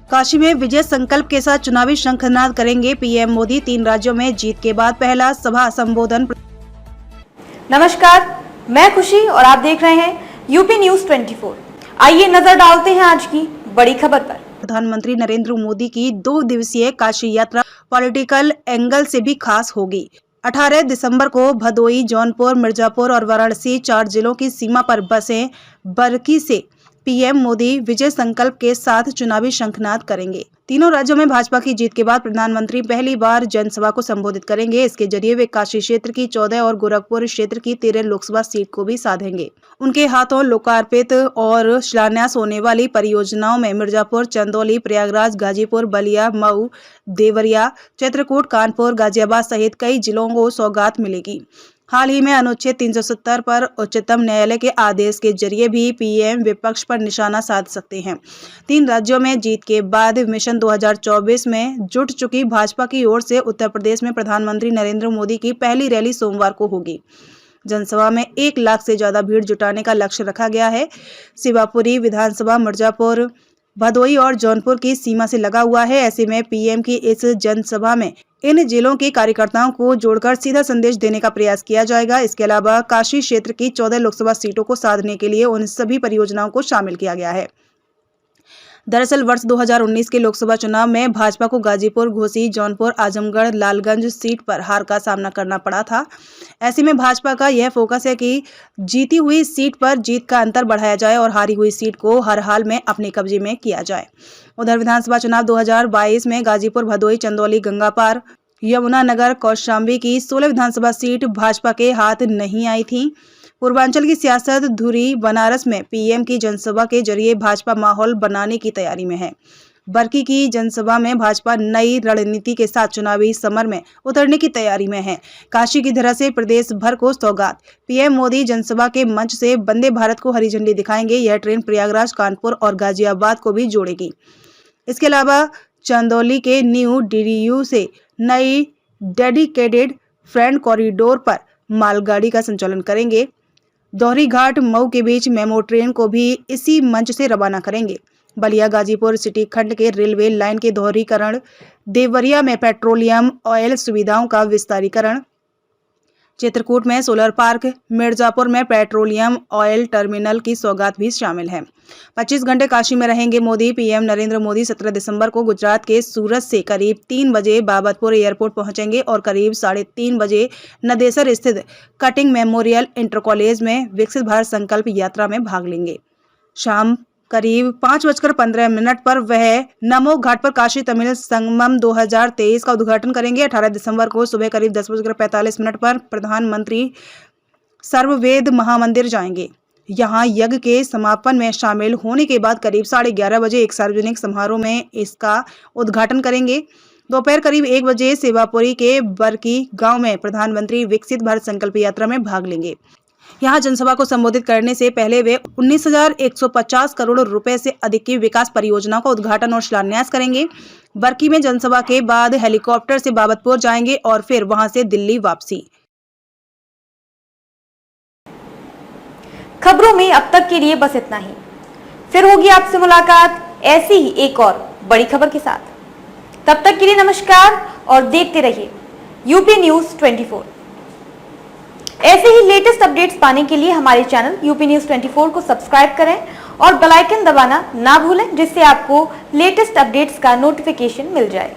काशी में विजय संकल्प के साथ चुनावी शंखनाद करेंगे पीएम मोदी। 3 राज्यों में जीत के बाद पहला सभा संबोधन। नमस्कार, मैं खुशी और आप देख रहे हैं यूपी न्यूज 24। आइए नजर डालते हैं आज की बड़ी खबर पर। प्रधानमंत्री नरेंद्र मोदी की 2 दिवसीय काशी यात्रा पॉलिटिकल एंगल से भी खास होगी। 18 दिसंबर को भदोई, जौनपुर, मिर्जापुर और वाराणसी 4 जिलों की सीमा पर बसे बरकी से पीएम मोदी विजय संकल्प के साथ चुनावी शंखनाद करेंगे। तीनों राज्यों में भाजपा की जीत के बाद प्रधानमंत्री पहली बार जनसभा को संबोधित करेंगे। इसके जरिए वे काशी क्षेत्र की 14 और गोरखपुर क्षेत्र की 13 लोकसभा सीट को भी साधेंगे। उनके हाथों लोकार्पित और शिलान्यास होने वाली परियोजनाओं में मिर्जापुर, चंदौली, प्रयागराज, गाजीपुर, बलिया, मऊ, देवरिया, चित्रकूट, कानपुर, गाजियाबाद सहित कई जिलों को सौगात मिलेगी। हाल ही में अनुच्छेद 370 पर उच्चतम न्यायालय के आदेश के जरिए भी पीएम विपक्ष पर निशाना साध सकते हैं। 3 राज्यों में जीत के बाद मिशन 2024 में जुट चुकी भाजपा की ओर से उत्तर प्रदेश में प्रधानमंत्री नरेंद्र मोदी की पहली रैली सोमवार को होगी। जनसभा में 1 लाख से ज्यादा भीड़ जुटाने का लक्ष्य रखा गया है। शिवापुरी विधानसभा मिर्जापुर, भदोई और जौनपुर की सीमा से लगा हुआ है। ऐसे में पीएम की इस जनसभा में इन जिलों के कार्यकर्ताओं को जोड़कर सीधा संदेश देने का प्रयास किया जाएगा। इसके अलावा काशी क्षेत्र की 14 लोकसभा सीटों को साधने के लिए उन सभी परियोजनाओं को शामिल किया गया है। दरअसल वर्ष 2019 के लोकसभा चुनाव में भाजपा को गाजीपुर, घोसी, जौनपुर, आजमगढ़, लालगंज सीट पर हार का सामना करना पड़ा था। ऐसे में भाजपा का यह फोकस है कि जीती हुई सीट पर जीत का अंतर बढ़ाया जाए और हारी हुई सीट को हर हाल में अपने कब्जे में किया जाए। उधर विधानसभा चुनाव 2022 में गाजीपुर, भदोई, चंदौली, गंगापार, यमुनानगर, कौशाम्बी की 16 विधानसभा सीट भाजपा के हाथ नहीं आई थी। पूर्वांचल की सियासत धुरी बनारस में पीएम की जनसभा के जरिए भाजपा माहौल बनाने की तैयारी में है। बरकी की जनसभा में भाजपा नई रणनीति के साथ चुनावी समर में उतरने की तैयारी में है। काशी की धरा से प्रदेश भर को सौगात। पीएम मोदी जनसभा के मंच से वंदे भारत को हरी झंडी दिखाएंगे। यह ट्रेन प्रयागराज, कानपुर और गाजियाबाद को भी जोड़ेगी। इसके अलावा चंदौली के न्यू डीडीयू से नई डेडिकेटेड फ्रेंड कॉरिडोर पर मालगाड़ी का संचालन करेंगे। दोहरी घाट मऊ के बीच मेमो ट्रेन को भी इसी मंच से रवाना करेंगे। बलिया गाजीपुर सिटी खंड के रेलवे लाइन के दोहरीकरण, देवरिया में पेट्रोलियम ऑयल सुविधाओं का विस्तारीकरण, चित्रकूट में सोलर पार्क, मिर्जापुर में पेट्रोलियम ऑयल टर्मिनल की सौगात भी शामिल है। 25 घंटे काशी में रहेंगे मोदी। पीएम नरेंद्र मोदी 17 दिसंबर को गुजरात के सूरत से करीब 3 बजे बाबतपुर एयरपोर्ट पहुंचेंगे और करीब 3:30 बजे नदेसर स्थित कटिंग मेमोरियल इंटर कॉलेज में विकसित भारत संकल्प यात्रा में भाग लेंगे। शाम करीब 5:15 पर वह नमो घाट पर काशी तमिल संगमम 2023 का उद्घाटन करेंगे। 18 दिसंबर को सुबह करीब 10:45 पर प्रधानमंत्री सर्ववेद महामंदिर जाएंगे। यहां यज्ञ के समापन में शामिल होने के बाद करीब 11:30 बजे एक सार्वजनिक समारोह में इसका उद्घाटन करेंगे। दोपहर करीब 1 बजे शिवापुरी के बरकी गांव में प्रधानमंत्री विकसित भारत संकल्प यात्रा में भाग लेंगे। यहां जनसभा को संबोधित करने से पहले वे 19,150 करोड़ रुपए से अधिक की विकास परियोजनाओं का उद्घाटन और शिलान्यास करेंगे। बरकी में जनसभा के बाद हेलीकॉप्टर से बाबतपुर जाएंगे और फिर वहां से दिल्ली वापसी। खबरों में अब तक के लिए बस इतना ही। फिर होगी आपसे मुलाकात ऐसी ही एक और बड़ी खबर के साथ। तब तक के लिए नमस्कार और देखते रहिए यूपी न्यूज 24। ऐसे ही लेटेस्ट अपडेट्स पाने के लिए हमारे चैनल यूपी न्यूज 24 को सब्सक्राइब करें और बेल आइकन दबाना ना भूलें, जिससे आपको लेटेस्ट अपडेट्स का नोटिफिकेशन मिल जाए।